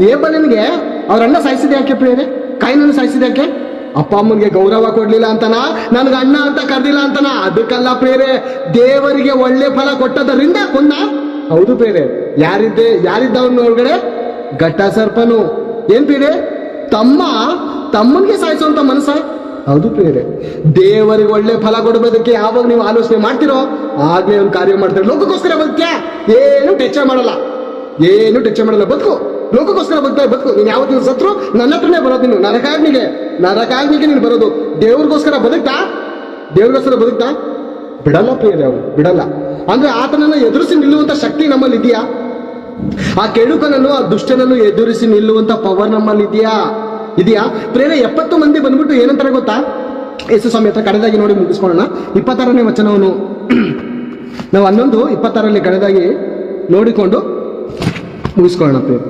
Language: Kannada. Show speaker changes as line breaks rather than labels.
ಏಬಲನಿಗೆ ಅವ್ರ ಅಣ್ಣ ಸಾಯಿಸಿದ ಯಾಕೆ ಪ್ರಿಯರೇ? ಕಾಯಿನನ್ನು ಸಾಯಿಸಿದ ಯಾಕೆ? ಅಪ್ಪ ಅಮ್ಮನಿಗೆ ಗೌರವ ಕೊಡ್ಲಿಲ್ಲ ಅಂತನಾ, ನನ್ಗೆ ಅಣ್ಣ ಅಂತ ಕರೆದಿಲ್ಲ ಅಂತನಾ? ಅದಕ್ಕಲ್ಲ ಪ್ರಿಯರೇ, ದೇವರಿಗೆ ಒಳ್ಳೆ ಫಲ ಕೊಟ್ಟದರಿಂದ ಕೊಂದ. ಹೌದು ಪ್ರಿಯರೇ. ಯಾರಿದ್ದವನ ಒಳಗಡೆ? ಘಟ ಸರ್ಪನು. ಏನ್ ಪ್ರಿಯರೇ? ತಮ್ಮನಿಗೆ ಸಾಯಿಸುವಂತ ಮನಸ್ಸ? ಹೌದು ಪ್ರಿಯರೇ. ದೇವರಿಗೆ ಒಳ್ಳೆ ಫಲ ಕೊಡೋದಕ್ಕೆ ಯಾವಾಗ ನೀವು ಆಲೋಚನೆ ಮಾಡ್ತಿರೋ ಆಗ್ಲೇ ಒಂದು ಕಾರ್ಯ ಮಾಡ್ತಾರೆ. ಲೋಕಕ್ಕೋಸ್ಕರ ಬದುಕ್ಯಾ? ಏನು ಟಚ್ ಮಾಡಲ್ಲ, ಬದುಕು. ಲೋಕಕ್ಕೋಸ್ಕರ ಬದುಕು. ನೀನು ಯಾವತ್ತಿನ ಸತ್ರು ನನ್ನ ಹತ್ರನೇ ಬರೋದು. ನೀನು ನರಕಾಗ್ನಿಗೆ ನೀನು ಬರೋದು. ದೇವ್ರಿಗೋಸ್ಕರ ಬದುಕ್ತಾ ಬಿಡಲ್ಲ ಪ್ರಿಯರೇ, ಅವರು ಬಿಡಲ್ಲ. ಅಂದ್ರೆ ಆತನನ್ನು ಎದುರಿಸಿ ನಿಲ್ಲುವಂತ ಶಕ್ತಿ ನಮ್ಮಲ್ಲಿ ಇದೆಯಾ? ಆ ಕೆಡುಕನನ್ನು, ಆ ದುಷ್ಟನನ್ನು ಎದುರಿಸಿ ನಿಲ್ಲುವಂತ ಪವರ್ ನಮ್ಮಲ್ಲಿ ಇದೆಯಾ ಪ್ರಿಯರೇ? 70 ಮಂದಿ ಬಂದ್ಬಿಟ್ಟು ಏನಂತಾರೆ ಗೊತ್ತಾ? ಯೇಸು ಸ್ವಾಮಿ ಹತ್ರ ಕಡೆದಾಗಿ ನೋಡಿ ಮುಗಿಸ್ಕೊಳ್ಳೋಣ. 26ನೇ ವಚನವನ್ನು ನಾವು 11:26 ಕಡೆದಾಗಿ ನೋಡಿಕೊಂಡು ಮುಗಿಸ್ಕೊಳ್ಳೋಣ ಪ್ರಿಯರೇ.